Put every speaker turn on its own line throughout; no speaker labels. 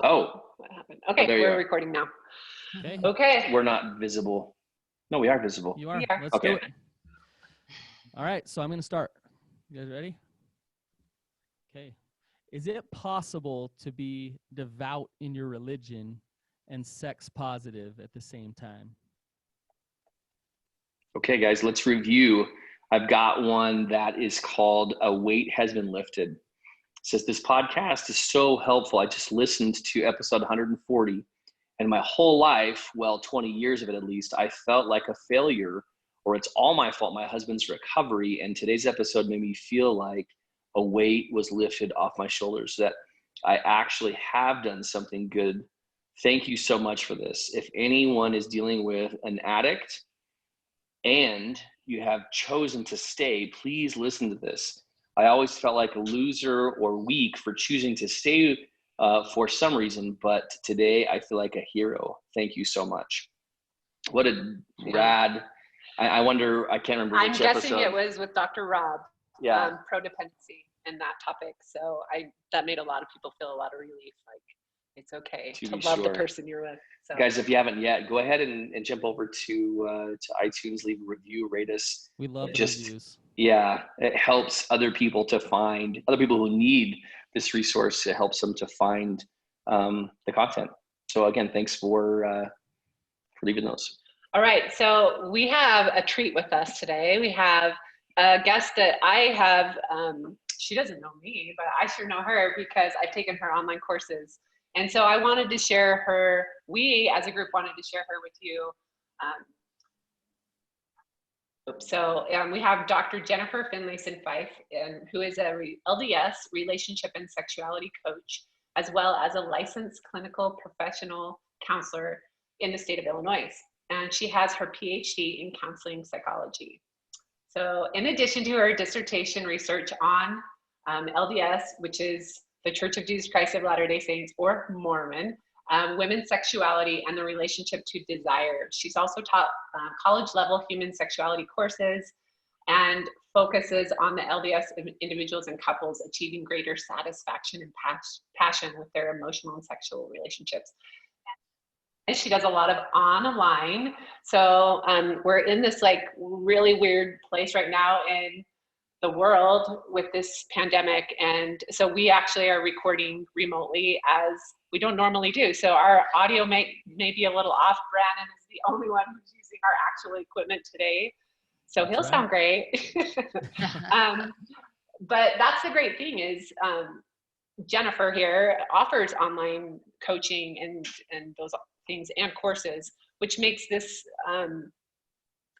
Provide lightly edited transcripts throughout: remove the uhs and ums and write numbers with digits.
Oh,
what happened? Okay, we're recording now. Okay.
We're not visible. No, we are visible.
You are.
We are.
Let's do it. All right, so I'm going to start. You guys ready? Okay. Is it possible to be devout in your religion and sex positive at the same time?
Okay, guys, let's review. I've got one that is called A Weight Has Been Lifted. It says, this podcast is so helpful. I just listened to episode 140, and my whole life, well, 20 years of it at least, I felt like a failure, or it's all my fault, my husband's recovery. And today's episode made me feel like a weight was lifted off my shoulders, that I actually have done something good. Thank you so much for this. If anyone is dealing with an addict and you have chosen to stay, please listen to this. I always felt like a loser or weak for choosing to stay for some reason, but today I feel like a hero. Thank you so much. What a rad, I wonder, I can't remember which episode.
I'm guessing it was with Dr. Rob,
yeah.
Codependency and that topic. So that made a lot of people feel a lot of relief, like it's okay to love the person you're with. So.
Guys, if you haven't yet, go ahead and jump over to iTunes, leave a review, rate us.
We love the reviews.
Yeah, it helps other people who need this resource. It helps them to find the content. So again, thanks for leaving those.
All right, so we have a treat with us today. We have a guest that I have, she doesn't know me, but I sure know her because I've taken her online courses. And so I wanted to share her, we as a group wanted to share her with you. We have Dr. Jennifer Finlayson-Fife, who is a LDS relationship and sexuality coach, as well as a licensed clinical professional counselor in the state of Illinois. And she has her PhD in counseling psychology. So in addition to her dissertation research on LDS, which is the Church of Jesus Christ of Latter-day Saints or Mormon, women's sexuality and the relationship to desire. She's also taught college-level human sexuality courses and focuses on the LDS individuals and couples achieving greater satisfaction and passion with their emotional and sexual relationships. And she does a lot of online. So we're in this like really weird place right now in the world with this pandemic. And so we actually are recording remotely as we don't normally do. So our audio may be a little off. Brannon is the only one who's using our actual equipment today. So he'll sound great. But that's the great thing is Jennifer here offers online coaching and those things and courses, which makes this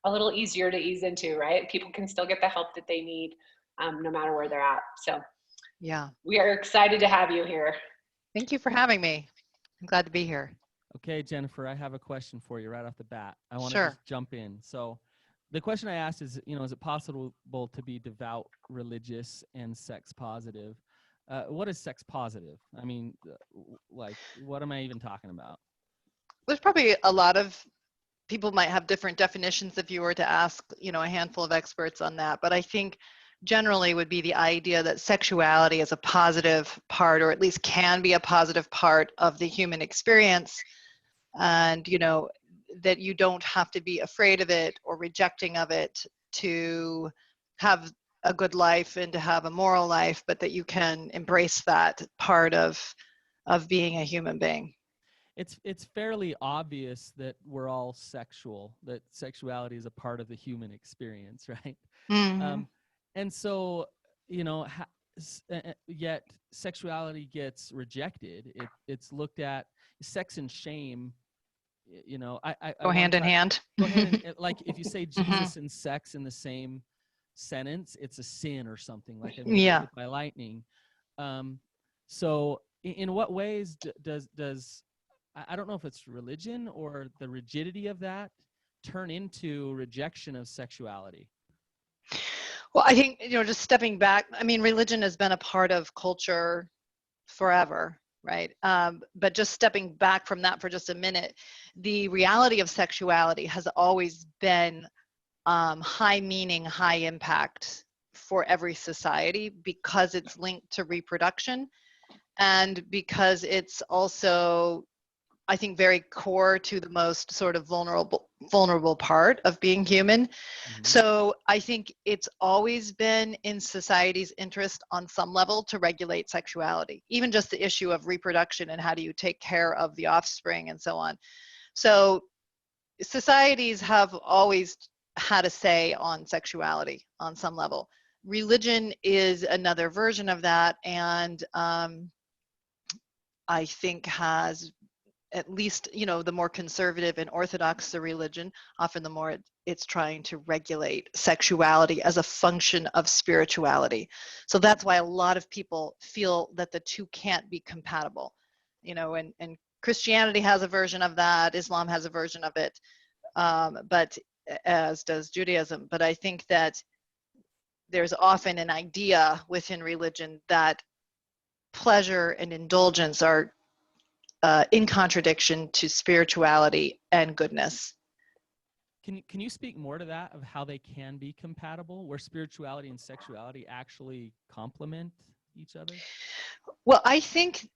a little easier to ease into, right? People can still get the help that they need no matter where they're at. So
yeah,
we are excited to have you here.
Thank you for having me. I'm glad to be here.
Okay, Jennifer, I have a question for you right off the bat. I want to just jump in. So the question I asked is, is it possible to be devout, religious, and sex positive? What is sex positive? I mean, like, what am I even talking about?
There's probably a lot of people might have different definitions if you were to ask, a handful of experts on that. But I think generally would be the idea that sexuality is a positive part, or at least can be a positive part of the human experience. And, that you don't have to be afraid of it or rejecting of it to have a good life and to have a moral life, but that you can embrace that part of being a human being.
It's fairly obvious that we're all sexual, that sexuality is a part of the human experience, right?
Mm-hmm.
And so, yet sexuality gets rejected. It's looked at, sex and shame,
go hand in hand.
Go hand in, like if you say Jesus and sex in the same sentence, it's a sin or something, like hit by lightning. So in what ways does I don't know if it's religion or the rigidity of that turn into rejection of sexuality?
Well, I think, just stepping back, I mean, religion has been a part of culture forever, right? But just stepping back from that for just a minute, the reality of sexuality has always been high meaning, high impact for every society because it's linked to reproduction. and because it's also, I think, very core to the most sort of vulnerable part of being human.
Mm-hmm.
So I think it's always been in society's interest on some level to regulate sexuality, even just the issue of reproduction and how do you take care of the offspring and so on. So societies have always had a say on sexuality on some level. Religion is another version of that, and I think has, at least, you know, the more conservative and orthodox the religion, often the more it's trying to regulate sexuality as a function of spirituality. So that's why a lot of people feel that the two can't be compatible, you know, and Christianity has a version of that, Islam has a version of it, but as does Judaism. But I think that there's often an idea within religion that pleasure and indulgence are in contradiction to spirituality and goodness.
Can you speak more to that, of how they can be compatible, where spirituality and sexuality actually complement each other?
Well, I think,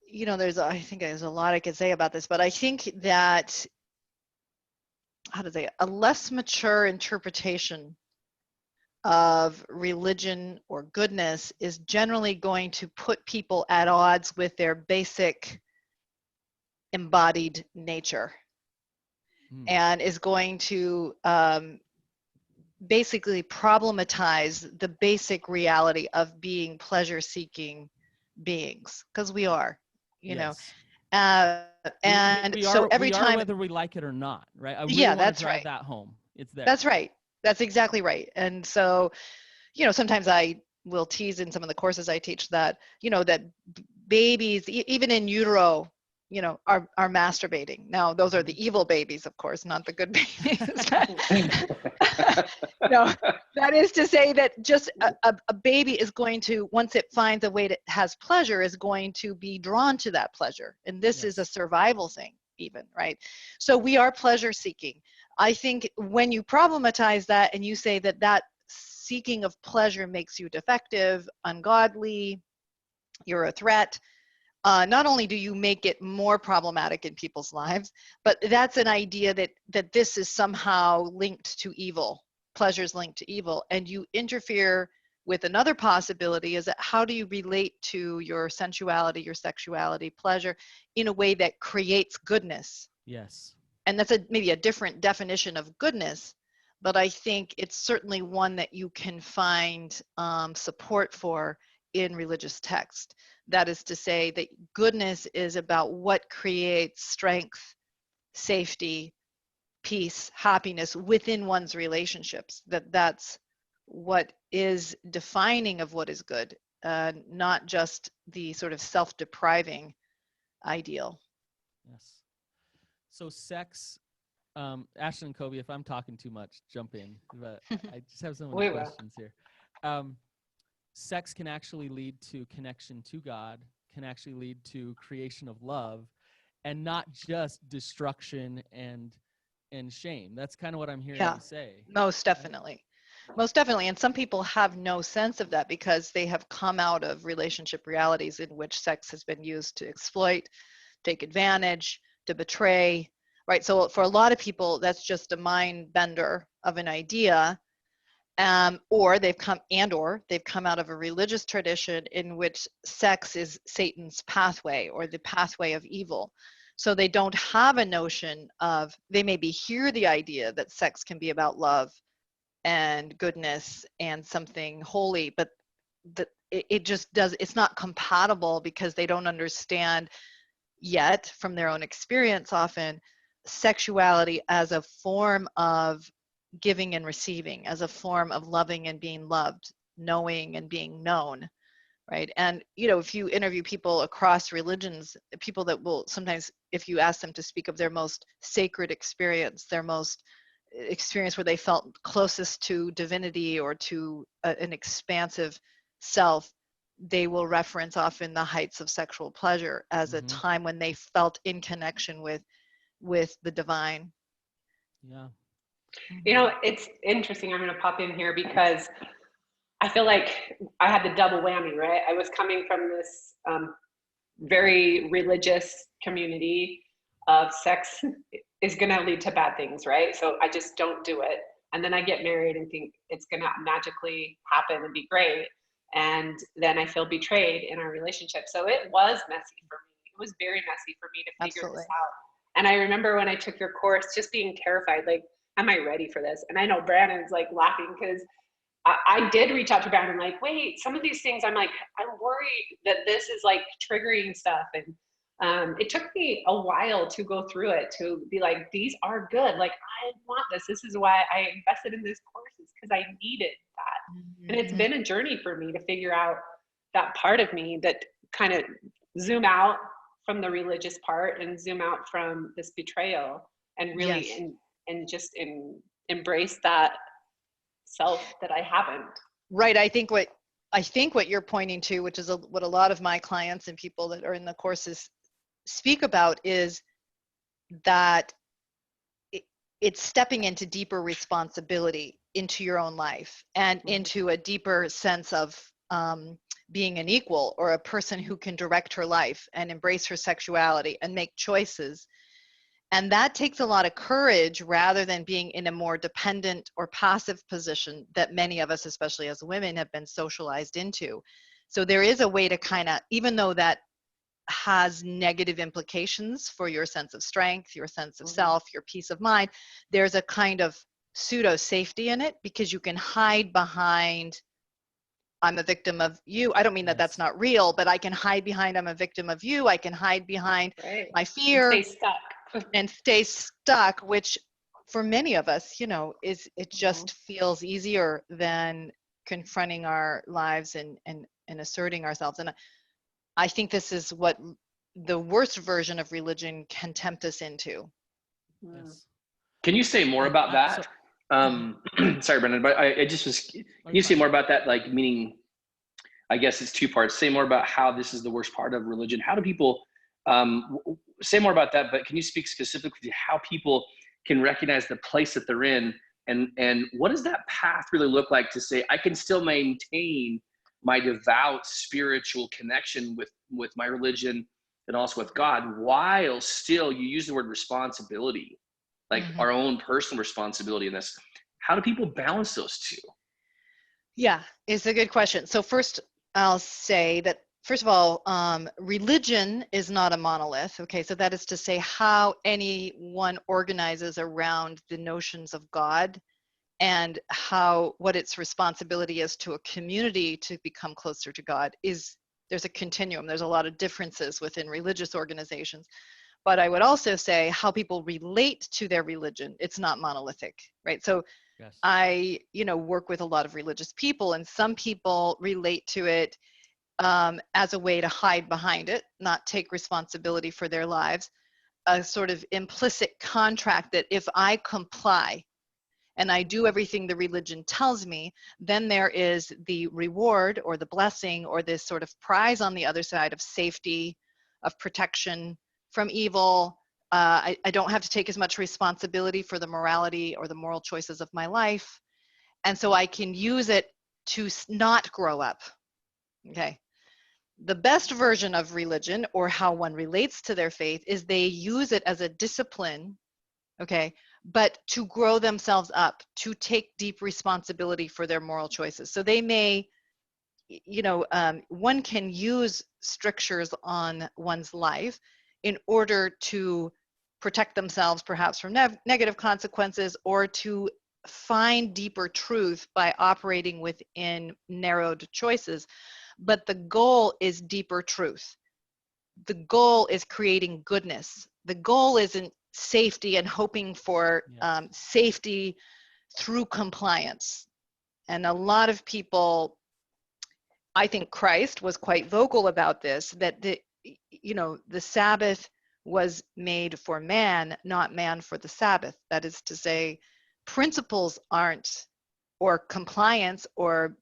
you know, there's a lot I could say about this, but I think that, how to say it, a less mature interpretation of religion or goodness is generally going to put people at odds with their basic embodied nature, and is going to basically problematize the basic reality of being pleasure-seeking beings, because we are, you know. And
we
so
are,
every time,
whether we like it or not, right? I really
yeah,
want to
that's
drive
right.
that home. It's there.
That's right. That's exactly right. And so, you know, sometimes I will tease in some of the courses I teach that, you know, that babies, even in utero, you know, are masturbating. Now, those are the evil babies, of course, not the good babies. No, that is to say that just a baby is going to, once it finds a way that has pleasure, is going to be drawn to that pleasure. And this is a survival thing even, right? So we are pleasure seeking. I think when you problematize that and you say that that seeking of pleasure makes you defective, ungodly, you're a threat, not only do you make it more problematic in people's lives, but that's an idea that this is somehow linked to evil, pleasure's linked to evil, and you interfere with another possibility, is that how do you relate to your sensuality, your sexuality, pleasure, in a way that creates goodness?
Yes.
And that's maybe a different definition of goodness, but I think it's certainly one that you can find support for in religious text. That is to say that goodness is about what creates strength, safety, peace, happiness within one's relationships. That's what is defining of what is good, not just the sort of self-depriving ideal.
Yes. So sex, Ashlynn and Coby, if I'm talking too much, jump in. But I just have so many questions here. Sex can actually lead to connection to God, can actually lead to creation of love, and not just destruction and shame. That's kind of what I'm hearing you say.
Most definitely. Most definitely. And some people have no sense of that because they have come out of relationship realities in which sex has been used to exploit, take advantage, to betray, right? So for a lot of people, that's just a mind bender of an idea. Or they've come out of a religious tradition in which sex is Satan's pathway or the pathway of evil. So they don't have a notion of, they maybe hear the idea that sex can be about love and goodness and something holy, but it just does, it's not compatible because they don't understand yet, from their own experience often, sexuality as a form of giving and receiving, as a form of loving and being loved, knowing and being known, right? And, you know, if you interview people across religions, people that will sometimes, if you ask them to speak of their most sacred experience, their most experience where they felt closest to divinity or to an expansive self, they will reference often the heights of sexual pleasure as a time when they felt in connection with the divine.
Yeah.
You know, it's interesting. I'm going to pop in here because I feel like I had the double whammy, right? I was coming from this very religious community of sex is going to lead to bad things, right? So I just don't do it. And then I get married and think it's going to magically happen and be great. And then I feel betrayed in our relationship. So it was messy for me. It was very messy for me to figure this out. And I remember when I took your course, just being terrified, like, am I ready for this? And I know Brannon's like laughing because I did reach out to Brannon, like, wait, some of these things, I'm like, I'm worried that this is like triggering stuff. And it took me a while to go through it, to be like, these are good. Like, I want this. This is why I invested in this course, because I needed that. Mm-hmm. And it's been a journey for me to figure out that part of me, that kind of zoom out from the religious part and zoom out from this betrayal, and really, yes, and just embrace that self that I haven't.
Right. I think what you're pointing to, which is what a lot of my clients and people that are in the courses speak about, is that it's stepping into deeper responsibility into your own life, and into a deeper sense of being an equal, or a person who can direct her life and embrace her sexuality and make choices. And that takes a lot of courage, rather than being in a more dependent or passive position that many of us, especially as women, have been socialized into. So there is a way to kind of, even though that has negative implications for your sense of strength, your sense of self, your peace of mind, there's a kind of pseudo safety in it, because you can hide behind, I'm a victim of you. I don't mean that that's not real, but I can hide behind, I'm a victim of you. I can hide behind my fear.
And stay stuck.
And stay stuck, which for many of us, it just feels easier than confronting our lives and asserting ourselves. And I think this is what the worst version of religion can tempt us into.
Yes.
Can you say more about that? Sorry, Brannon, but I just was, can you say more about that? Like, meaning, I guess it's two parts. Say more about how this is the worst part of religion. How do people, say more about that, but can you speak specifically to how people can recognize the place that they're in, and what does that path really look like to say, I can still maintain my devout spiritual connection with my religion and also with God, while still, you use the word responsibility, like our own personal responsibility in this. How do people balance those two?
Yeah, it's a good question. So first, I'll say that, first of all, religion is not a monolith. Okay, so that is to say, how anyone organizes around the notions of God, and what its responsibility is to a community to become closer to God, there's a continuum. There's a lot of differences within religious organizations. But I would also say how people relate to their religion, it's not monolithic, right? So yes. I, work with a lot of religious people, and some people relate to it as a way to hide behind it, not take responsibility for their lives, a sort of implicit contract that if I comply and I do everything the religion tells me, then there is the reward or the blessing or this sort of prize on the other side of safety, of protection from evil. I don't have to take as much responsibility for the morality or the moral choices of my life. And so I can use it to not grow up. Okay. The best version of religion, or how one relates to their faith, is they use it as a discipline, okay, but to grow themselves up, to take deep responsibility for their moral choices. So they may, one can use strictures on one's life in order to protect themselves perhaps from negative consequences, or to find deeper truth by operating within narrowed choices. But the goal is deeper truth. The goal is creating goodness. The goal isn't safety and hoping for safety through compliance. And a lot of people, I think Christ was quite vocal about this, that the Sabbath was made for man, not man for the Sabbath. That is to say, principles aren't, or compliance or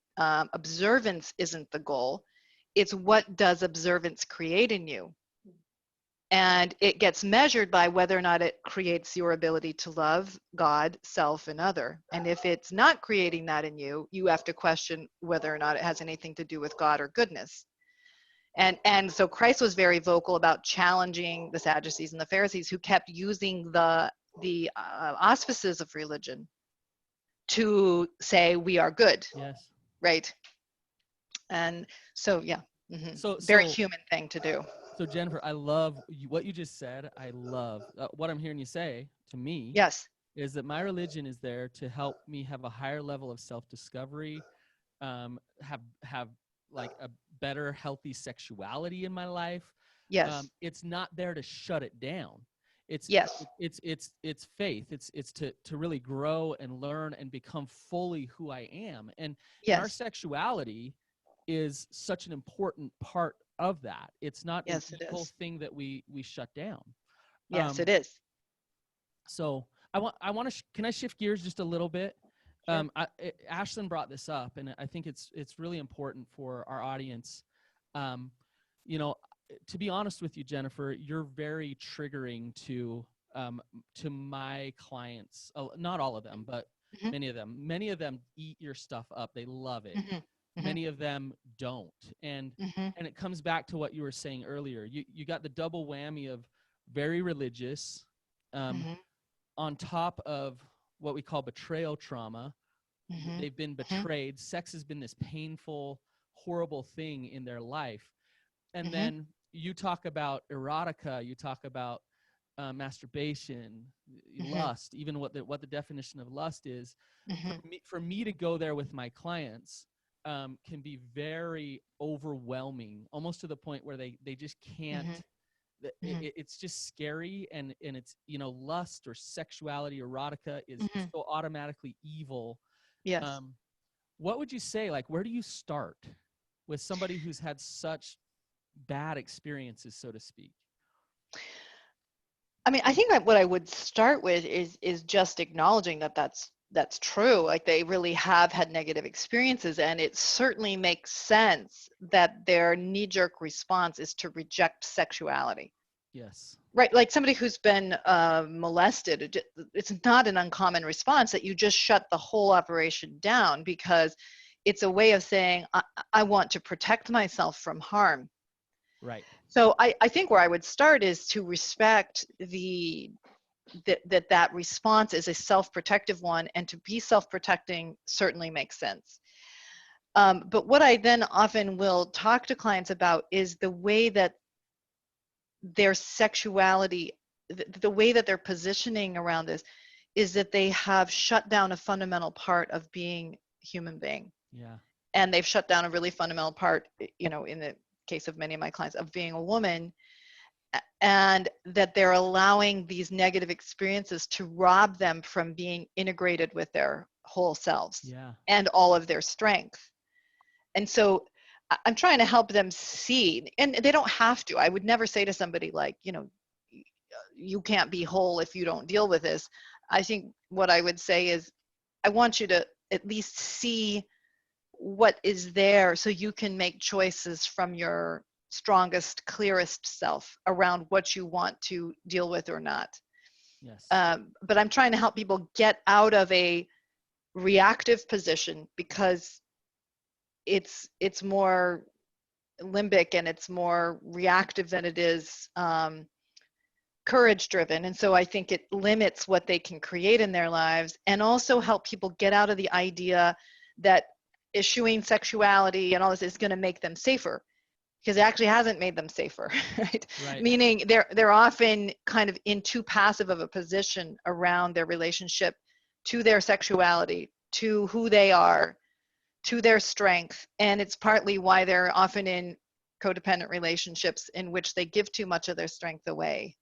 observance isn't the goal. It's what does observance create in you. And it gets measured by whether or not it creates your ability to love God, self, and other. And if it's not creating that in you, you have to question whether or not it has anything to do with God or goodness. And so Christ was very vocal about challenging the Sadducees and the Pharisees, who kept using the auspices of religion to say we are good.
Yes.
Right. And so, yeah.
So
very human thing to do.
So Jennifer, I love what you just said. I love what I'm hearing you say to me.
Yes.
Is that my religion is there to help me have a higher level of self-discovery, have like a better, healthy sexuality in my life.
Yes.
It's not there to shut it down. It's faith. It's to really grow and learn and become fully who I am. And our sexuality is such an important part of that. It's not an evil thing that we shut down.
Yes, it is.
So I want to can I shift gears just a little bit?
Sure.
Ashlynn brought this up, and I think it's really important for our audience. You know, to be honest with you, Jennifer, you're very triggering to my clients. Not all of them, but many of them. Many of them eat your stuff up. They love it. Many of them don't. And it comes back to what you were saying earlier. You got the double whammy of very religious, on top of what we call betrayal trauma. They've been betrayed. Sex has been this painful, horrible thing in their life. And then you talk about erotica, you talk about masturbation, lust, even what the definition of lust is. For me to go there with my clients can be very overwhelming, almost to the point where they just can't. It's just scary, and it's, you know, lust or sexuality, erotica is so automatically evil.
Yes.
What would you say? Like, where do you start with somebody who's had such bad experiences, so to speak?
I mean, I think what I would start with is just acknowledging that that's true. Like, they really have had negative experiences, and it certainly makes sense that their knee-jerk response is to reject sexuality.
Yes.
Right, like somebody who's been molested, it's not an uncommon response that you just shut the whole operation down, because it's a way of saying, I want to protect myself from harm.
Right.
So I think where I would start is to respect that response is a self-protective one, and to be self-protecting certainly makes sense. But what I then often will talk to clients about is the way that their sexuality, the way that they're positioning around this, is that they have shut down a fundamental part of being a human being.
Yeah.
And they've shut down a really fundamental part, you know, in the case of many of my clients, of being a woman, and that they're allowing these negative experiences to rob them from being integrated with their whole selves and all of their strength. And so I'm trying to help them see, and they don't have to. I would never say to somebody like, you know, you can't be whole if you don't deal with this. I think what I would say is, I want you to at least see what is there so you can make choices from your strongest, clearest self around what you want to deal with or not.
Yes.
But I'm trying to help people get out of a reactive position, because it's more limbic and it's more reactive than it is courage driven. And so I think it limits what they can create in their lives, and also help people get out of the idea that eschewing sexuality and all this is going to make them safer, because it actually hasn't made them safer. Right? Meaning they're often kind of in too passive of a position around their relationship to their sexuality, to who they are, to their strength. And it's partly why they're often in codependent relationships in which they give too much of their strength away.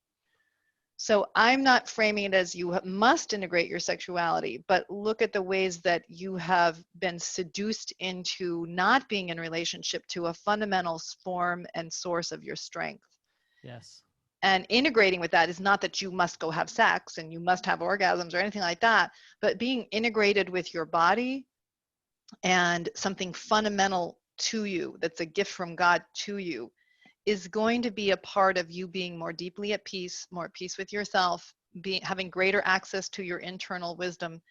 So I'm not framing it as you must integrate your sexuality, but look at the ways that you have been seduced into not being in relationship to a fundamental form and source of your strength.
Yes.
And integrating with that is not that you must go have sex and you must have orgasms or anything like that, but being integrated with your body and something fundamental to you that's a gift from God to you is going to be a part of you being more deeply at peace, more at peace with yourself, having greater access to your internal wisdom.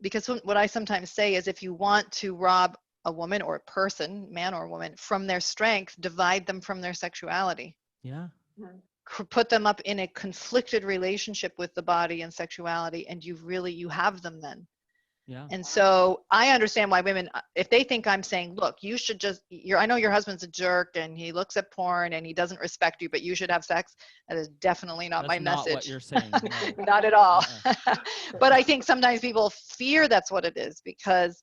Because what I sometimes say is, if you want to rob a woman or a person, man or woman, from their strength, divide them from their sexuality.
Yeah.
Put them up in a conflicted relationship with the body and sexuality, and you have them then.
Yeah.
And so I understand why women, if they think I'm saying, look, you should just, I know your husband's a jerk and he looks at porn and he doesn't respect you, but you should have sex. That is definitely not my message.
That's not what you're saying. No.
Not at all. But I think sometimes people fear that's what it is, because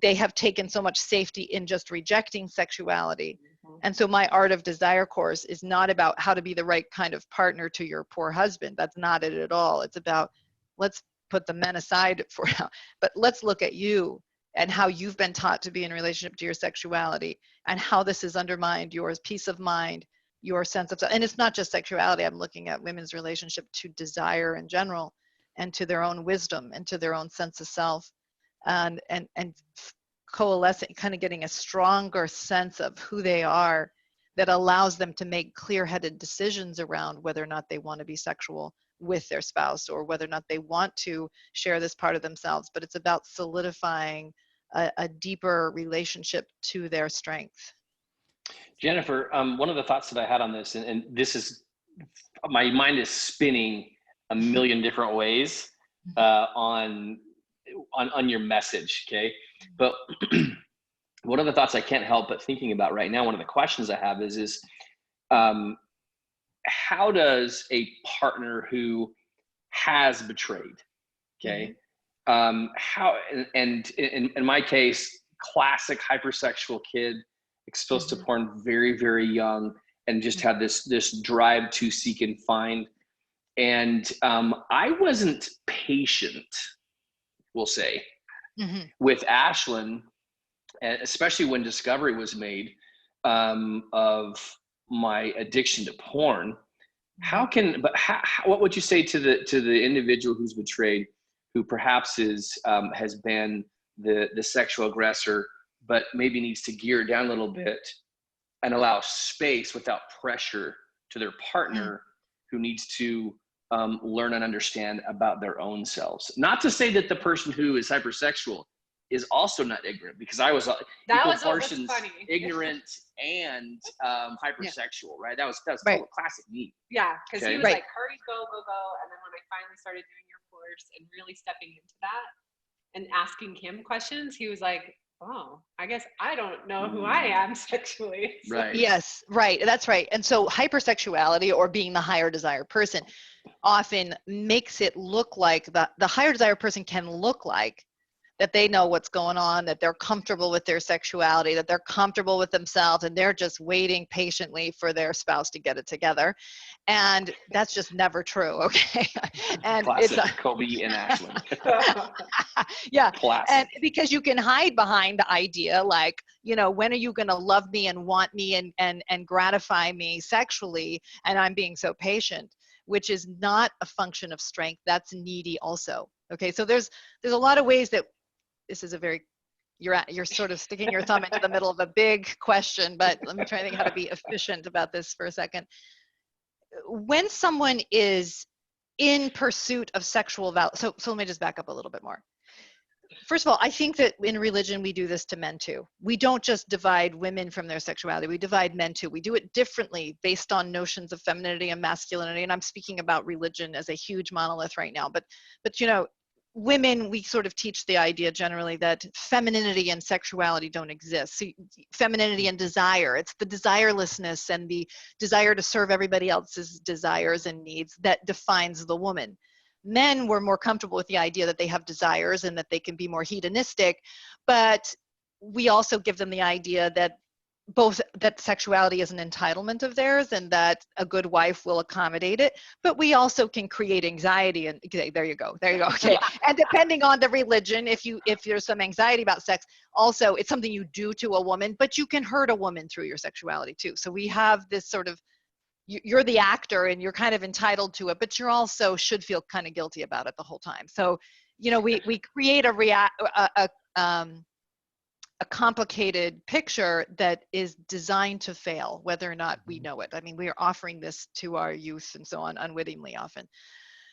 they have taken so much safety in just rejecting sexuality. And so my Art of Desire course is not about how to be the right kind of partner to your poor husband. That's not it at all. It's about, let's put the men aside for now, but let's look at you and how you've been taught to be in relationship to your sexuality, and how this has undermined your peace of mind, your sense of self. And it's not just sexuality. I'm looking at women's relationship to desire in general, and to their own wisdom, and to their own sense of self, and coalescing, kind of getting a stronger sense of who they are, that allows them to make clear-headed decisions around whether or not they want to be sexual with their spouse, or whether or not they want to share this part of themselves. But it's about solidifying a deeper relationship to their strength.
Jennifer, one of the thoughts that I had on this, and this is, my mind is spinning a million different ways on your message, okay? But one of the thoughts I can't help but thinking about right now, one of the questions I have is how does a partner who has betrayed, okay, how, and in my case, classic hypersexual kid, exposed to porn very, very young, and just had this drive to seek and find. And I wasn't patient, we'll say, with Ashlynn, especially when discovery was made of my addiction to porn. What would you say to the individual who's betrayed, who perhaps has been the sexual aggressor, but maybe needs to gear down a little bit and allow space without pressure to their partner, who needs to learn and understand about their own selves? Not to say that the person who is hypersexual is also not ignorant, because I was ignorant and hypersexual, right? That was right. Classic me.
Yeah, because he was like, hurry, go. And then when I finally started doing your course and really stepping into that and asking him questions, he was like, oh, I guess I don't know who I am sexually. So.
Right.
Yes, right. That's right. And so hypersexuality, or being the higher desire person, often makes it look like the higher desire person can look like that they know what's going on, that they're comfortable with their sexuality, that they're comfortable with themselves, and they're just waiting patiently for their spouse to get it together. And that's just never true, okay? And
classic Coby and Ashlynn.
Yeah,
classic.
And because you can hide behind the idea, like, when are you going to love me and want me and gratify me sexually, and I'm being so patient, which is not a function of strength. That's needy also. Okay, so there's a lot of ways that this is you're sort of sticking your thumb into the middle of a big question, but let me try to think how to be efficient about this for a second. When someone is in pursuit of sexual so let me just back up a little bit more. First of all, I think that in religion, we do this to men too. We don't just divide women from their sexuality. We divide men too. We do it differently based on notions of femininity and masculinity. And I'm speaking about religion as a huge monolith right now. But women, we sort of teach the idea generally that femininity and sexuality don't exist. So femininity and desire, it's the desirelessness and the desire to serve everybody else's desires and needs that defines the woman. Men were more comfortable with the idea that they have desires and that they can be more hedonistic, but we also give them the idea that that sexuality is an entitlement of theirs and that a good wife will accommodate it, but we also can create anxiety. And okay, there you go, okay. And depending on the religion, if there's some anxiety about sex, also it's something you do to a woman, but you can hurt a woman through your sexuality too. So we have this sort of, you're the actor and you're kind of entitled to it, but you're also should feel kind of guilty about it the whole time. So we create a complicated picture that is designed to fail, whether or not we know it. I mean, we are offering this to our youth and so on unwittingly often.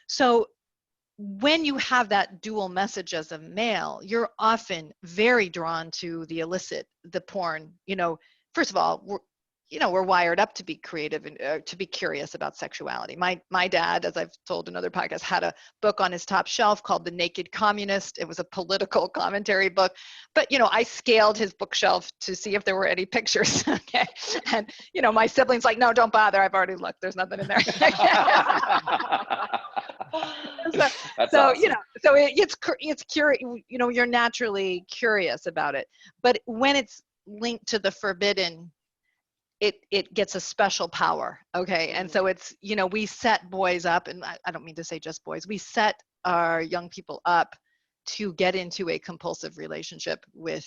So when you have that dual message as a male, you're often very drawn to the illicit, the porn. First of all, we're wired up to be creative and to be curious about sexuality. My dad, as I've told in other podcasts, had a book on his top shelf called The Naked Communist. It was a political commentary book, but I scaled his bookshelf to see if there were any pictures. Okay, and my siblings like, no, don't bother. I've already looked. There's nothing in there.
That's awesome.
It's curious. You're naturally curious about it, but when it's linked to the forbidden, it gets a special power. Okay. And so it's, we set boys up, and I don't mean to say just boys, we set our young people up to get into a compulsive relationship with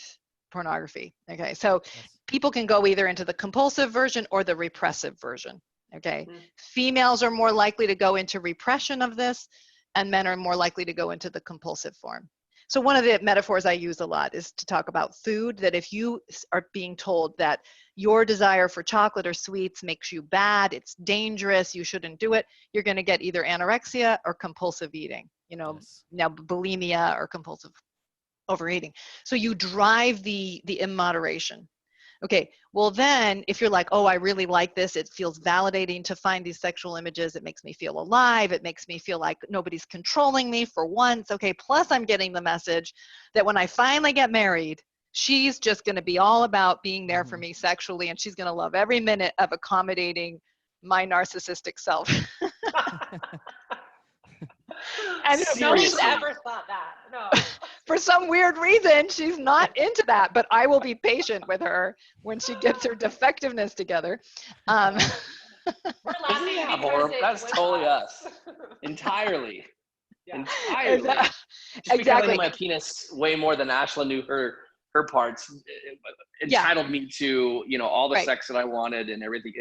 pornography. Okay. So people can go either into the compulsive version or the repressive version. Okay. Females are more likely to go into repression of this, and men are more likely to go into the compulsive form. So one of the metaphors I use a lot is to talk about food, that if you are being told that your desire for chocolate or sweets makes you bad, it's dangerous, you shouldn't do it, you're going to get either anorexia or compulsive eating, now bulimia or compulsive overeating. So you drive the immoderation. Okay, well then, if you're like, oh, I really like this, it feels validating to find these sexual images, it makes me feel alive, it makes me feel like nobody's controlling me for once, okay, plus I'm getting the message that when I finally get married, she's just gonna be all about being there for me sexually, and she's gonna love every minute of accommodating my narcissistic self. And
nobody's ever thought that. No.
For some weird reason, she's not into that, but I will be patient with her when she gets her defectiveness together.
We're laughing because
that's totally us. Entirely.
Yeah.
Entirely. Just because I knew my penis way more than Ashlynn knew her parts entitled me to, all the sex that I wanted and everything.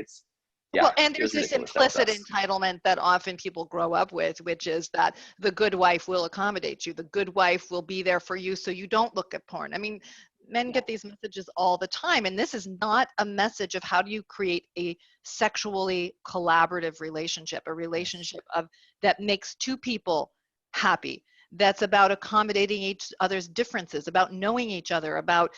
Well, and there's this implicit entitlement that often people grow up with, which is that the good wife will accommodate you. The good wife will be there for you so you don't look at porn. I mean, men get these messages all the time, and this is not a message of how do you create a sexually collaborative relationship, a relationship that makes two people happy. That's about accommodating each other's differences, about knowing each other, about,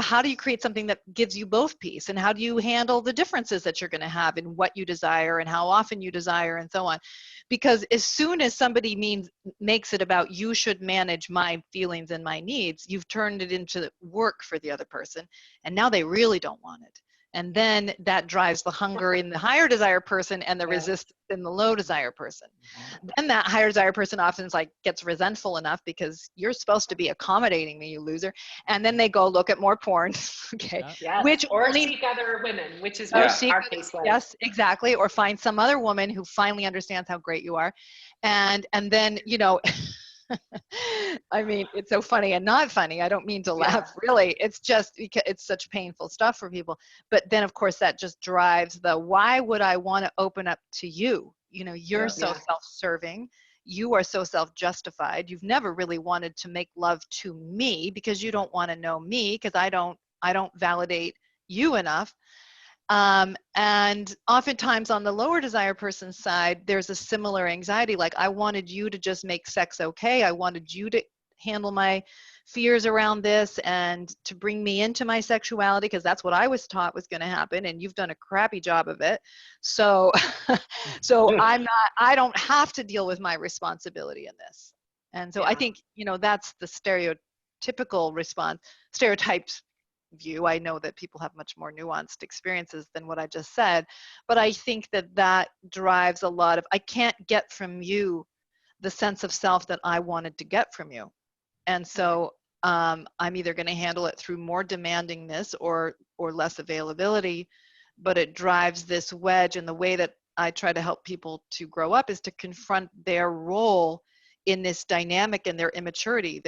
how do you create something that gives you both peace, and how do you handle the differences that you're going to have in what you desire and how often you desire and so on. Because as soon as somebody makes it about you should manage my feelings and my needs, you've turned it into work for the other person, and now they really don't want it. And then that drives the hunger in the higher desire person and the resistance in the low desire person. Then that higher desire person often gets resentful enough because you're supposed to be accommodating me, you loser. And then they go look at more porn. Okay.
Yes. Or seek other women, which is what our case was.
Yes, exactly. Or find some other woman who finally understands how great you are. And then, I mean, it's so funny and not funny. I don't mean to laugh, really. It's just because it's such painful stuff for people. But then, of course, that just drives why would I want to open up to you? You're so self-serving. You are so self-justified. You've never really wanted to make love to me because you don't want to know me because I don't validate you enough. And oftentimes on the lower desire person's side, there's a similar anxiety. Like, I wanted you to just make sex okay. I wanted you to handle my fears around this and to bring me into my sexuality because that's what I was taught was going to happen, and you've done a crappy job of it. So, I don't have to deal with my responsibility in this. And so I think, that's the stereotyped view. I know that people have much more nuanced experiences than what I just said, but I think that drives a lot of, I can't get from you the sense of self that I wanted to get from you. And so I'm either going to handle it through more demandingness or less availability, but it drives this wedge. And the way that I try to help people to grow up is to confront their role in this dynamic and their immaturity,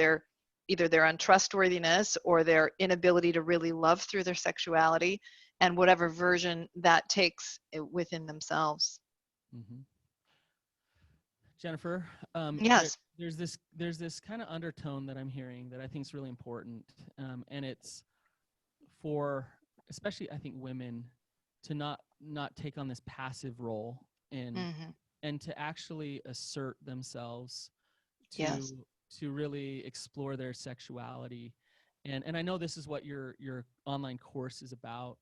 either their untrustworthiness or their inability to really love through their sexuality, and whatever version that takes within themselves.
Mm-hmm. Jennifer,
yes,
there's this kind of undertone that I'm hearing that I think is really important, and it's for especially I think women to not take on this passive role and to actually assert themselves, to really explore their sexuality. And I know this is what your online course is about.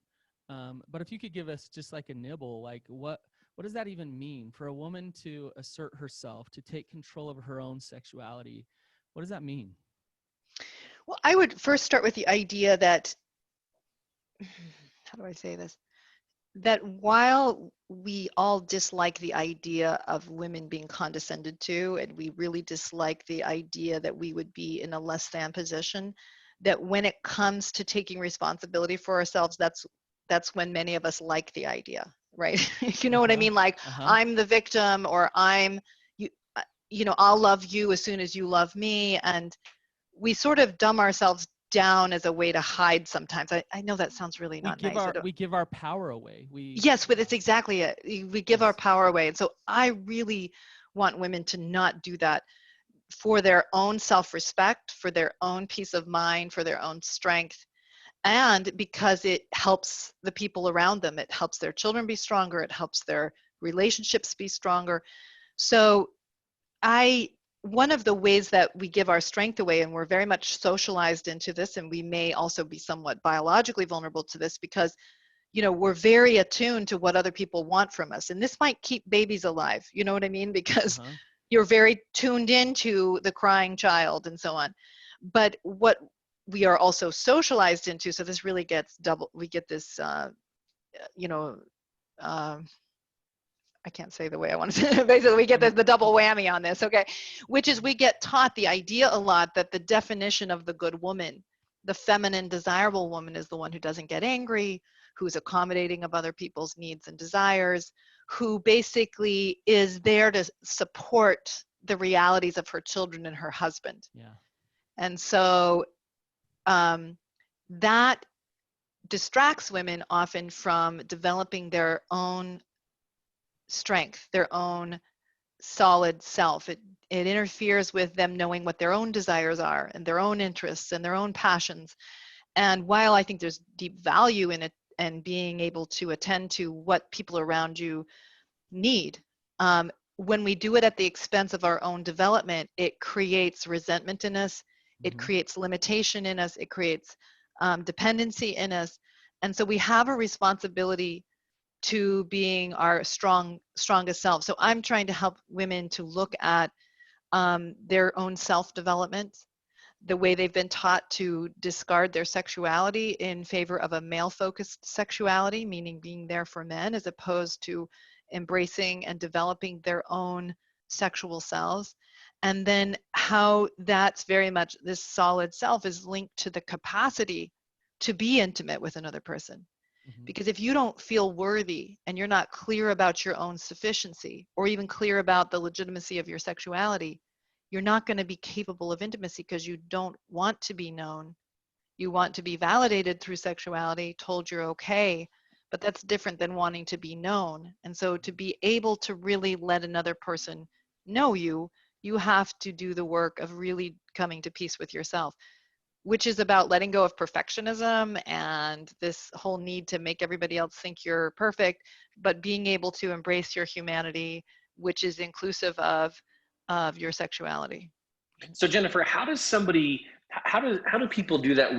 But if you could give us just like a nibble, like what does that even mean for a woman to assert herself, to take control of her own sexuality? What does that mean?
Well, I would first start with the idea that, how do I say this? That while we all dislike the idea of women being condescended to, and we really dislike the idea that we would be in a less than position, that when it comes to taking responsibility for ourselves, that's when many of us like the idea, right? You know what I mean? Like, I'm the victim, or I'll love you as soon as you love me. And we sort of dumb ourselves down as a way to hide sometimes. I know that sounds really not nice.
We give our power away.
Yes, but it's exactly it. We give our power away. And so I really want women to not do that, for their own self-respect, for their own peace of mind, for their own strength, and because it helps the people around them. It helps their children be stronger. It helps their relationships be stronger. So one of the ways that we give our strength away, and we're very much socialized into this, and we may also be somewhat biologically vulnerable to this, because we're very attuned to what other people want from us. And this might keep babies alive, you know what I mean? Because you're very tuned into the crying child and so on. But what we are also socialized into, so this really gets we get this, I can't say the way I want to say it. Basically, we get the double whammy on this, okay? Which is, we get taught the idea a lot that the definition of the good woman, the feminine, desirable woman, is the one who doesn't get angry, who's accommodating of other people's needs and desires, who basically is there to support the realities of her children and her husband.
Yeah.
And so that distracts women often from developing their own strength, their own solid self. It interferes with them knowing what their own desires are, and their own interests, and their own passions. And while I think there's deep value in it, and being able to attend to what people around you need, when we do it at the expense of our own development, it creates resentment in us. It creates limitation in us. It creates dependency in us. And so we have a responsibility to being our strongest self. So I'm trying to help women to look at their own self-development, the way they've been taught to discard their sexuality in favor of a male-focused sexuality, meaning being there for men, as opposed to embracing and developing their own sexual selves. And then how that's very much, this solid self is linked to the capacity to be intimate with another person. Because if you don't feel worthy, and you're not clear about your own sufficiency, or even clear about the legitimacy of your sexuality, you're not going to be capable of intimacy, because you don't want to be known. You want to be validated through sexuality, told you're okay, but that's different than wanting to be known. And so to be able to really let another person know you, you have to do the work of really coming to peace with yourself, which is about letting go of perfectionism and this whole need to make everybody else think you're perfect, but being able to embrace your humanity, which is inclusive of your sexuality.
So Jennifer, how do people do that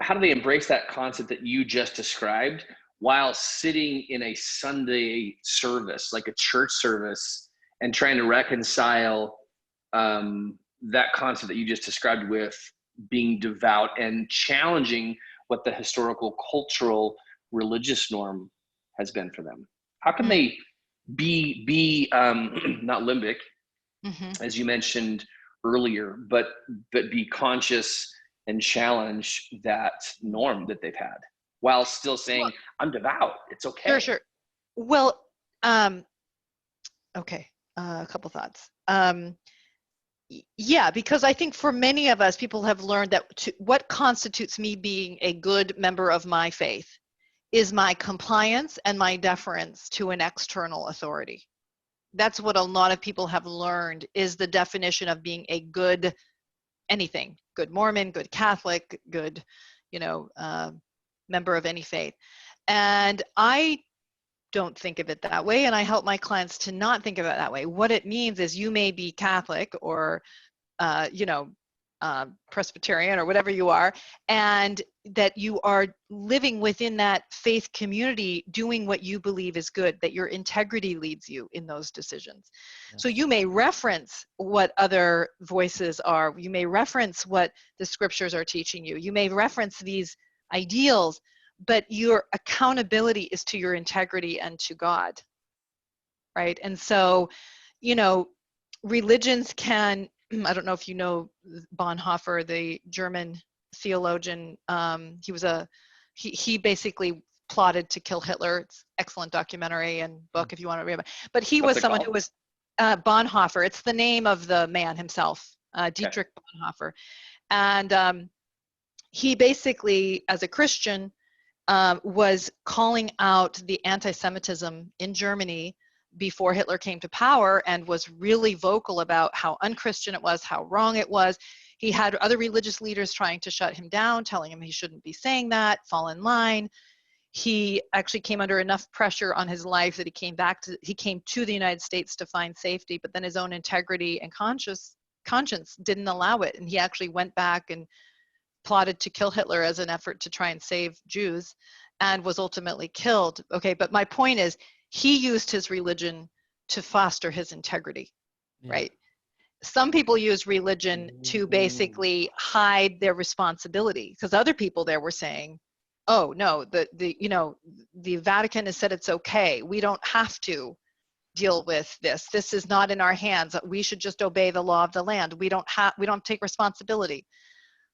how do they embrace that concept that you just described while sitting in a Sunday service, like a church service, and trying to reconcile that concept that you just described with being devout and challenging what the historical, cultural, religious norm has been for them? How can they be not limbic, as you mentioned earlier, but be conscious and challenge that norm that they've had, while still saying, I'm devout, it's okay?
Sure. Well, okay, a couple thoughts. Yeah, because I think for many of us, people have learned that what constitutes me being a good member of my faith is my compliance and my deference to an external authority. That's what a lot of people have learned, is the definition of being a good anything, good Mormon, good Catholic, good, member of any faith. And I don't think of it that way, and I help my clients to not think of it that way. What it means is you may be Catholic or Presbyterian or whatever you are, and that you are living within that faith community doing what you believe is good, that your integrity leads you in those decisions. Yes. So you may reference what other voices are, you may reference what the scriptures are teaching you, you may reference these ideals, but your accountability is to your integrity and to God, right? And so, religions can, I don't know if you know Bonhoeffer, the German theologian. He basically plotted to kill Hitler. It's excellent documentary and book if you want to read it. But he was someone who was Bonhoeffer. It's the name of the man himself, Dietrich Bonhoeffer. And he basically, as a Christian, was calling out the anti-Semitism in Germany before Hitler came to power, and was really vocal about how unchristian it was, how wrong it was. He had other religious leaders trying to shut him down, telling him he shouldn't be saying that, fall in line. He actually came under enough pressure on his life that he came to the United States to find safety, but then his own integrity and conscience didn't allow it. And he actually went back and plotted to kill Hitler as an effort to try and save Jews, and was ultimately killed. Okay, but my point is, he used his religion to foster his integrity, right? Some people use religion to basically hide their responsibility, because other people there were saying, oh no, the Vatican has said it's okay, we don't have to deal with this, this is not in our hands, we should just obey the law of the land, we don't take responsibility.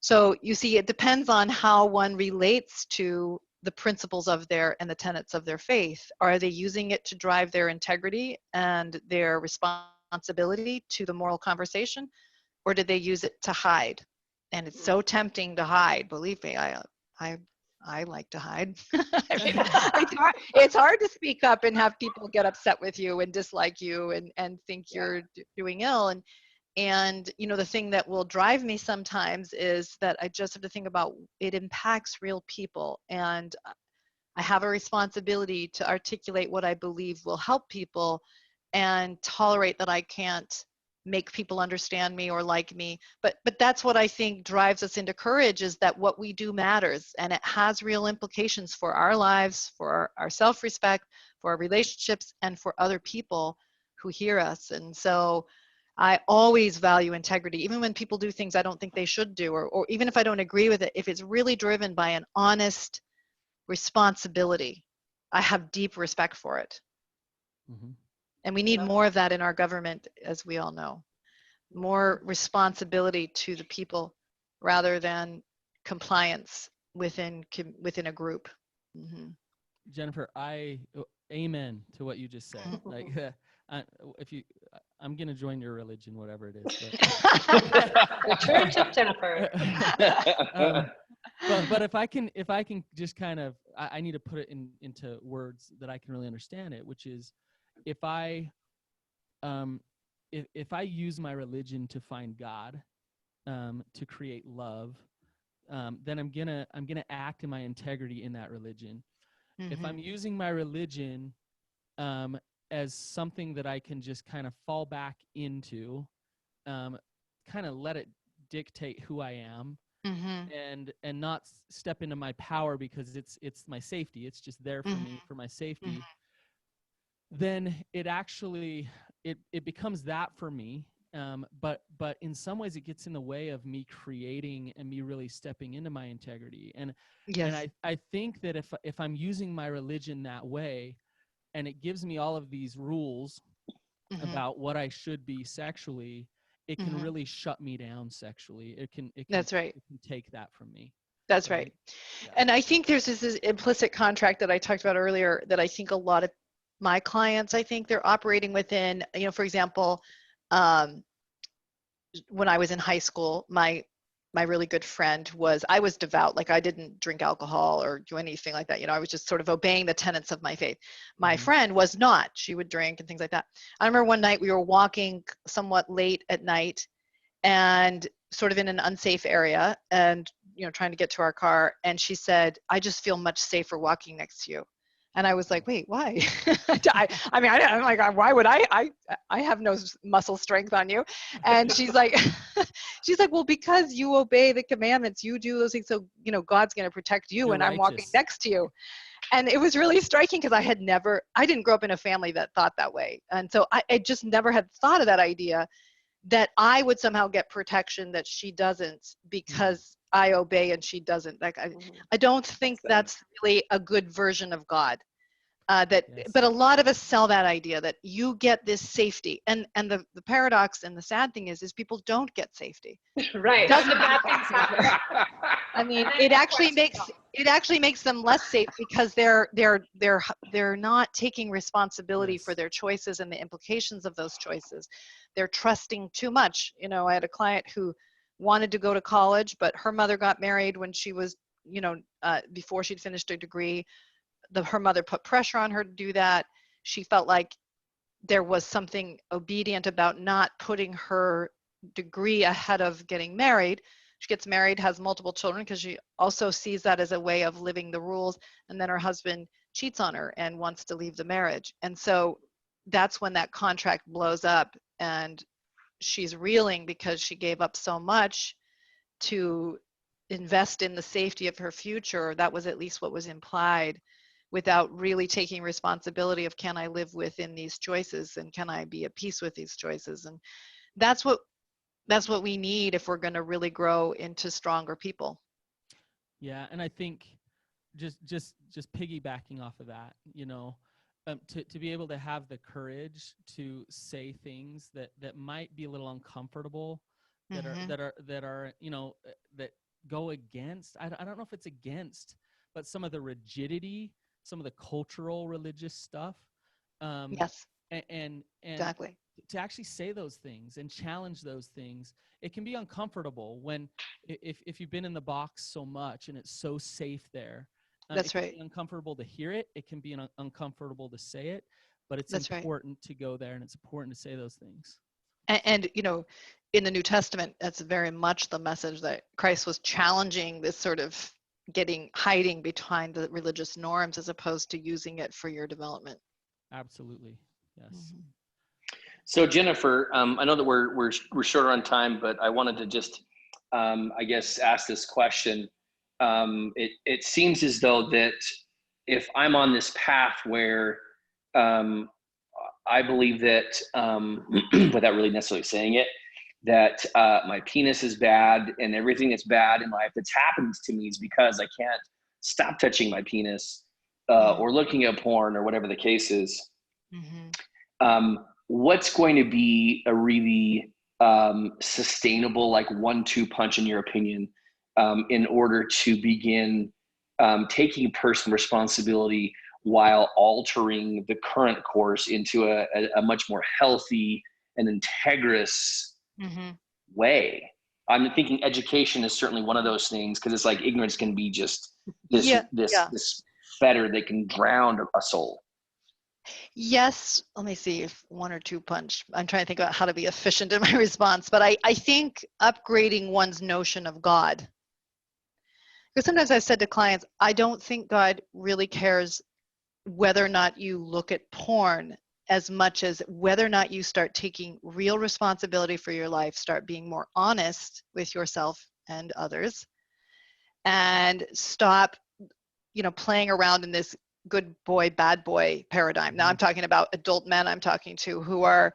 So you see, it depends on how one relates to the principles of and the tenets of their faith. Are they using it to drive their integrity and their responsibility to the moral conversation, or did they use it to hide? And it's so tempting to hide. Believe me, I like to hide. I mean, it's hard to speak up and have people get upset with you and dislike you and think you're doing ill. And the thing that will drive me sometimes is that I just have to think about it impacts real people, and I have a responsibility to articulate what I believe will help people, and tolerate that I can't make people understand me or like me. But that's what I think drives us into courage, is that what we do matters, and it has real implications for our lives, for our self-respect, for our relationships, and for other people who hear us. And so I always value integrity, even when people do things I don't think they should do, or even if I don't agree with it, if it's really driven by an honest responsibility, I have deep respect for it. Mm-hmm. And we need more of that in our government, as we all know. More responsibility to the people rather than compliance within a group. Mm-hmm.
Jennifer, amen to what you just said. Like, I'm gonna join your religion, whatever it is.
The Church of Jennifer.
But if I can just kind of, I need to put it into words that I can really understand it, which is, if I use my religion to find God, to create love, then I'm gonna act in my integrity in that religion. Mm-hmm. If I'm using my religion as something that I can just kind of fall back into, kind of let it dictate who I am, mm-hmm. and not step into my power because it's my safety, it's just there for mm-hmm. me, for my safety, mm-hmm. then it actually it becomes that for me. But in some ways it gets in the way of me creating and me really stepping into my integrity. And yes. And I think that if I'm using my religion that way, and it gives me all of these rules mm-hmm. about what I should be sexually, it can mm-hmm. really shut me down sexually. It can That's right. It can take that from me.
That's right. Yeah. And I think there's this implicit contract that I talked about earlier that I think a lot of my clients, I think they're operating within. For example, when I was in high school, my really good friend I was devout. Like, I didn't drink alcohol or do anything like that. I was just sort of obeying the tenets of my faith. My mm-hmm. friend was not. She would drink and things like that. I remember one night we were walking somewhat late at night and sort of in an unsafe area. And, trying to get to our car, and she said, "I just feel much safer walking next to you." And I was like, "Wait, why?" I'm like, "Why would I have no muscle strength on you." And she's like, "Well, because you obey the commandments, you do those things, so God's going to protect you,
You're
and I'm walking
righteous.
next to you." And it was really striking because I didn't grow up in a family that thought that way. And so I just never had thought of that idea, that I would somehow get protection that she doesn't because I obey and she doesn't. Like, I don't think that's really a good version of God. But a lot of us sell that idea that you get this safety, and the paradox and the sad thing is people don't get safety.
Right. That's the bad things happen.
I mean, it actually makes them less safe because they're not taking responsibility for their choices and the implications of those choices. They're trusting too much. I had a client who wanted to go to college, but her mother got married when she was, before she'd finished her degree. Her mother put pressure on her to do that. She felt like there was something obedient about not putting her degree ahead of getting married. She gets married, has multiple children, because she also sees that as a way of living the rules. And then her husband cheats on her and wants to leave the marriage. And so that's when that contract blows up, and she's reeling because she gave up so much to invest in the safety of her future. That was at least what was implied, without really taking responsibility of, can I live within these choices, and can I be at peace with these choices? And that's what we need if we're going to really grow into stronger people.
Yeah, and I think just piggybacking off of that, to be able to have the courage to say things that might be a little uncomfortable, that are that go against, I don't know if it's against, but some of the rigidity, some of the cultural religious stuff.
Yes.
And
exactly.
To actually say those things and challenge those things, it can be uncomfortable when if you've been in the box so much and it's so safe there.
That's right.
It can be uncomfortable to hear it. It can be uncomfortable to say it, but it's
That's
important to go there, and it's important to say those things.
And in the New Testament, that's very much the message that Christ was challenging this sort of hiding behind the religious norms as opposed to using it for your development.
Absolutely. Yes.
So Jennifer, I know that we're shorter on time, but I wanted to just, I guess, ask this question. It seems as though that if I'm on this path where I believe that, without really necessarily saying it, that my penis is bad, and everything that's bad in life that's happened to me is because I can't stop touching my penis or looking at porn or whatever the case is. What's going to be a really sustainable, like 1-2 punch, in your opinion, in order to begin taking personal responsibility while altering the current course into a much more healthy and integrous way? I'm thinking education is certainly one of those things, because it's like ignorance can be just this fetter that can drown a soul.
Yes. Let me see if 1 or 2 punch. I'm trying to think about how to be efficient in my response, but I think upgrading one's notion of God. Because sometimes I've said to clients, I don't think God really cares whether or not you look at porn as much as whether or not you start taking real responsibility for your life, start being more honest with yourself and others, and stop, playing around in this good boy, bad boy paradigm. Now I'm talking about adult men I'm talking to who are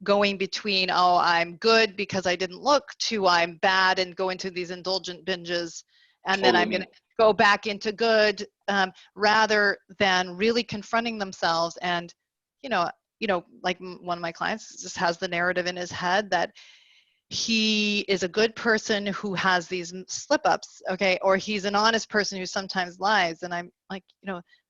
going between, oh, I'm good because I didn't look, to I'm bad and go into these indulgent binges, and then I'm going to go back into good, rather than really confronting themselves. And, like one of my clients just has the narrative in his head that he is a good person who has these slip-ups, okay, or he's an honest person who sometimes lies. And I'm like,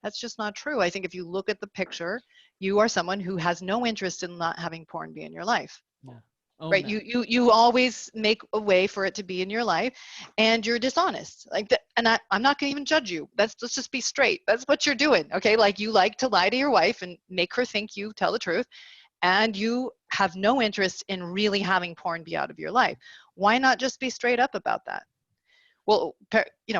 that's just not true. I think if you look at the picture, you are someone who has no interest in not having porn be in your life.
Yeah.
Right? You always make a way for it to be in your life, and you're dishonest. And I'm not going to even judge you. Let's just be straight. That's what you're doing, okay? Like, you like to lie to your wife and make her think you tell the truth, and you have no interest in really having porn be out of your life. Why not just be straight up about that? Well,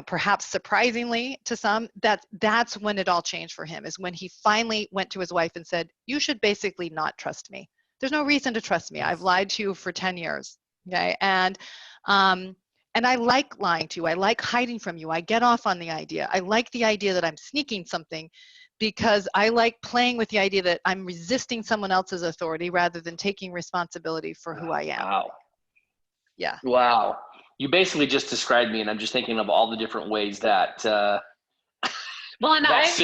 perhaps surprisingly to some, that's when it all changed for him, is when he finally went to his wife and said, you should basically not trust me. There's no reason to trust me. I've lied to you for 10 years. Okay. And I like lying to you. I like hiding from you. I get off on the idea. I like the idea that I'm sneaking something, because I like playing with the idea that I'm resisting someone else's authority rather than taking responsibility for who I am.
Wow.
Yeah.
Wow. You basically just described me, and I'm just thinking of all the different ways that
well, and
that's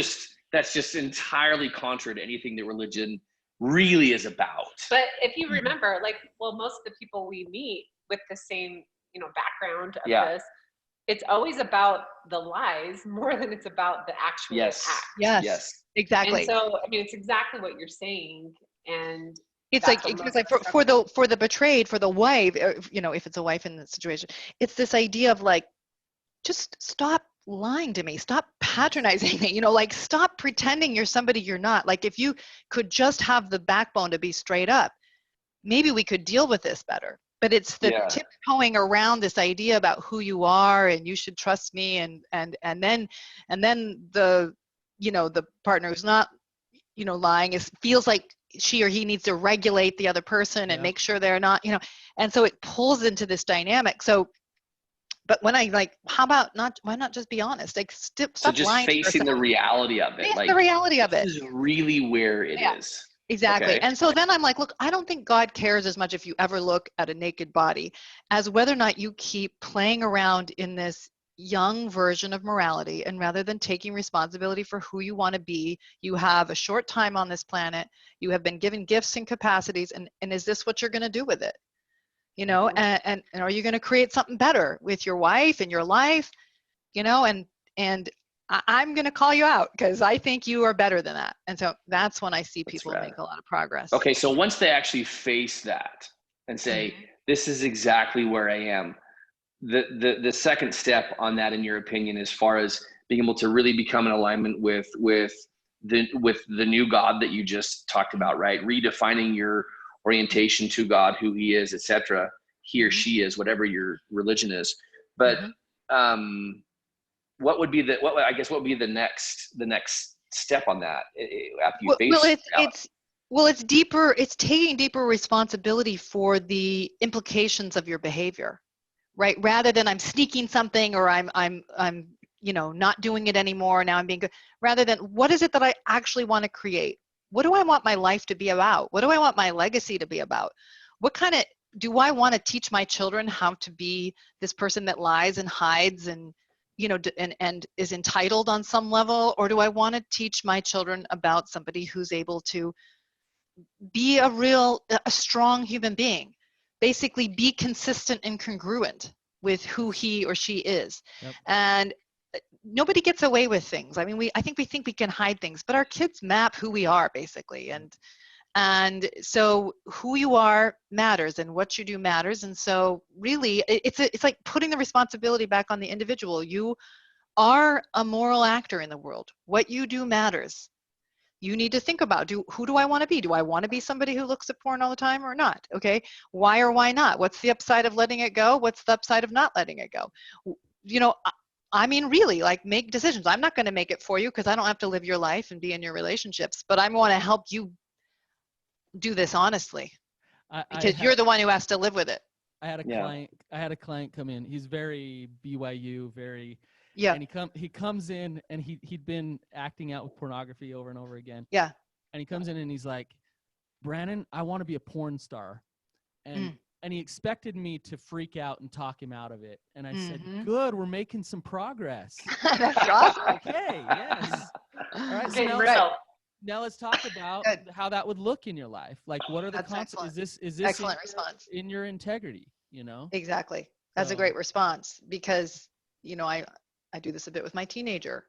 just entirely contrary to anything that religion really is about.
But if you remember, like, most of the people we meet with the same, background of this, it's always about the lies more than it's about the actual act.
Yes, exactly.
And so, I mean, it's exactly what you're saying. And
it's like for the betrayed, for the wife, if it's a wife in the situation, it's this idea of like, just stop lying to me, stop patronizing me, like, stop pretending you're somebody you're not. Like, if you could just have the backbone to be straight up, maybe we could deal with this better. But it's the tiptoeing around this idea about who you are and you should trust me, and then the the partner who's not lying feels like she or he needs to regulate the other person and make sure they're not, and so it pulls into this dynamic. So, but when I why not just be honest? Like, stop
just
lying.
Facing the reality of it.
The reality of it.
This is really where it is.
Exactly.
Okay.
And so then I'm like, look, I don't think God cares as much if you ever look at a naked body as whether or not you keep playing around in this young version of morality, and rather than taking responsibility for who you want to be. You have a short time on this planet. You have been given gifts and capacities, and is this what you're going to do with it? And are you going to create something better with your wife and your life? And I'm going to call you out because I think you are better than that. And so that's when I see people make a lot of progress.
Okay, so once they actually face that and say, this is exactly where I am, the second step on that, in your opinion, as far as being able to really become in alignment with the new God that you just talked about, right? Redefining your orientation to God, who he is, etc. He or she is, whatever your religion is. But what would be the next step on that after you face
it's deeper. It's taking deeper responsibility for the implications of your behavior, right? Rather than I'm sneaking something, or I'm not doing it anymore. Now I'm being good. Rather than, what is it that I actually want to create? What do I want my life to be about? What do I want my legacy to be about? What kind of, do I want to teach my children how to be this person that lies and hides and and is entitled on some level? Or do I want to teach my children about somebody who's able to be a strong human being, basically be consistent and congruent with who he or she is? And nobody gets away with things. I mean, I think we think we can hide things, but our kids map who we are, basically. And so who you are matters, and what you do matters. And so really it's like putting the responsibility back on the individual. You are a moral actor in the world. What you do matters. You need to think about, who do I want to be? Do I want to be somebody who looks at porn all the time or not? Okay. Why or why not? What's the upside of letting it go? What's the upside of not letting it go? I mean, really, like, make decisions. I'm not going to make it for you because I don't have to live your life and be in your relationships, but I want to help you do this honestly, because you're the one who has to live with it.
I had a client come in. He's very BYU, very,
yeah.
And he comes in, and he'd been acting out with pornography over and over again.
Yeah.
And he comes in and he's like, Brannon, I want to be a porn star. And he expected me to freak out and talk him out of it. And I said, good, we're making some progress.
That's awesome.
Okay, yes. All right,
so
now let's talk about how that would look in your life. Like, what are the consequences? Is this
excellent response
in your integrity?
Exactly. That's a great response, because I do this a bit with my teenager.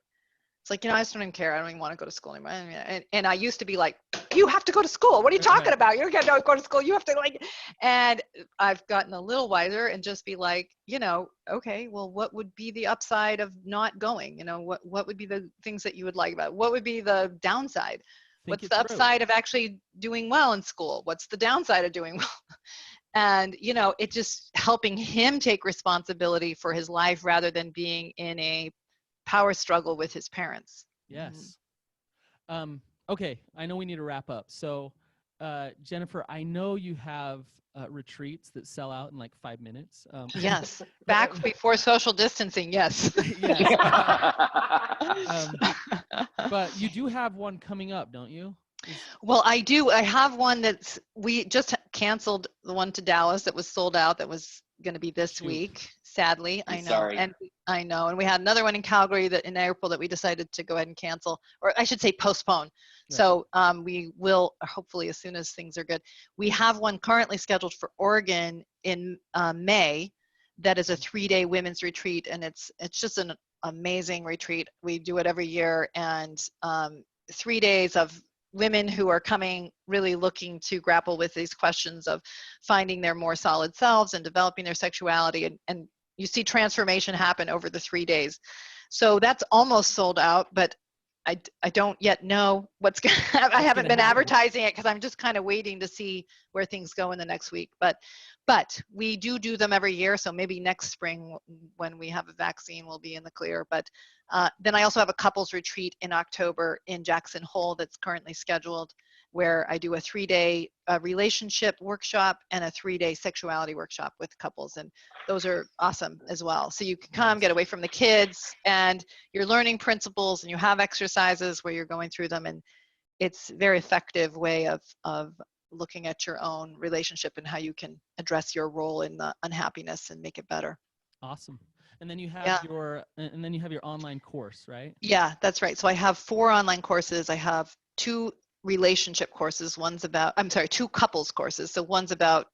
It's like, I just don't even care. I don't even want to go to school anymore. And I used to be like, you have to go to school. What are you talking about? You don't go to school. You have to, like, and I've gotten a little wiser and just be like, okay, well, what would be the upside of not going? What would be the things that you would like about it? What would be the downside? What's the upside of actually doing well in school? What's the downside of doing well? And, you know, it just helping him take responsibility for his life rather than being in a power struggle with his parents.
Yes. Okay, I know we need to wrap up. So, Jennifer, I know you have retreats that sell out in like 5 minutes.
Yes. Back before social distancing. Yes.
Yes. But you do have one coming up, don't you?
Well, I do. I have one we just canceled the one to Dallas that was sold out. That was going to be this week. Sadly, I know.
Sorry.
And I know. And we had another one in Calgary in April that we decided to go ahead and cancel, or I should say postpone. Right. So we will hopefully as soon as things are good. We have one currently scheduled for Oregon in May. That is a 3-day women's retreat, and it's just an amazing retreat. We do it every year, and 3 days of women who are coming really looking to grapple with these questions of finding their more solid selves and developing their sexuality, and you see transformation happen over the 3 days. So that's almost sold out, but I don't yet know what's going to happen. I haven't been advertising it because I'm just kind of waiting to see where things go in the next week. But we do them every year. So maybe next spring when we have a vaccine, we'll be in the clear. But then I also have a couples retreat in October in Jackson Hole that's currently scheduled, where I do a 3-day relationship workshop and a 3-day sexuality workshop with couples. And those are awesome as well. So you can come, get away from the kids, and you're learning principles, and you have exercises where you're going through them. And it's a very effective way of looking at your own relationship and how you can address your role in the unhappiness and make it better.
Awesome. And then you have your online course, right? Yeah,
that's right. So I have 4 online courses. I have 2 relationship courses. 2 couples courses. So one's about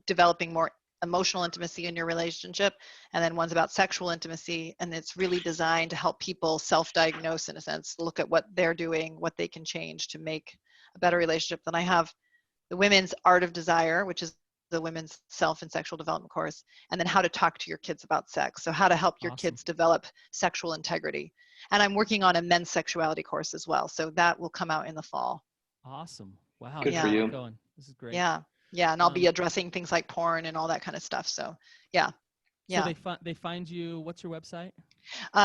developing more emotional intimacy in your relationship, and then one's about sexual intimacy, and it's really designed to help people self-diagnose, in a sense, look at what they're doing, what they can change to make a better relationship. Then I have the Women's Art of Desire, which is the women's self and sexual development course, and then how to talk to your kids about sex. So how to help your kids develop sexual integrity. And I'm working on a men's sexuality course as well. So that will come out in the fall.
Awesome. Wow.
Good for you.
This is great.
Yeah. Yeah. And I'll be addressing things like porn and all that kind of stuff. So yeah.
So they find you, what's your website?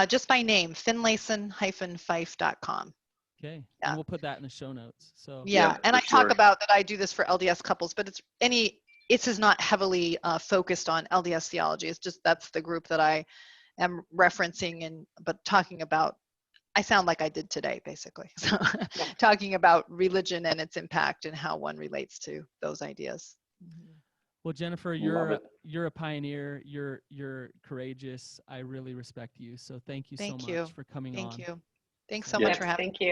Just my name, Finlayson-Fife.com.
Okay. Yeah. And we'll put that in the show notes. So
yeah. And I talk about that I do this for LDS couples, but it is not heavily focused on LDS theology. It's just, that's the group that I am referencing, but talking about, I sound like I did today, basically. So talking about religion and its impact and how one relates to those ideas.
Well, Jennifer, you're a pioneer. You're courageous. I really respect you. So thank you so much for coming on.
Thank you. Thanks so much for having me.
Thank you.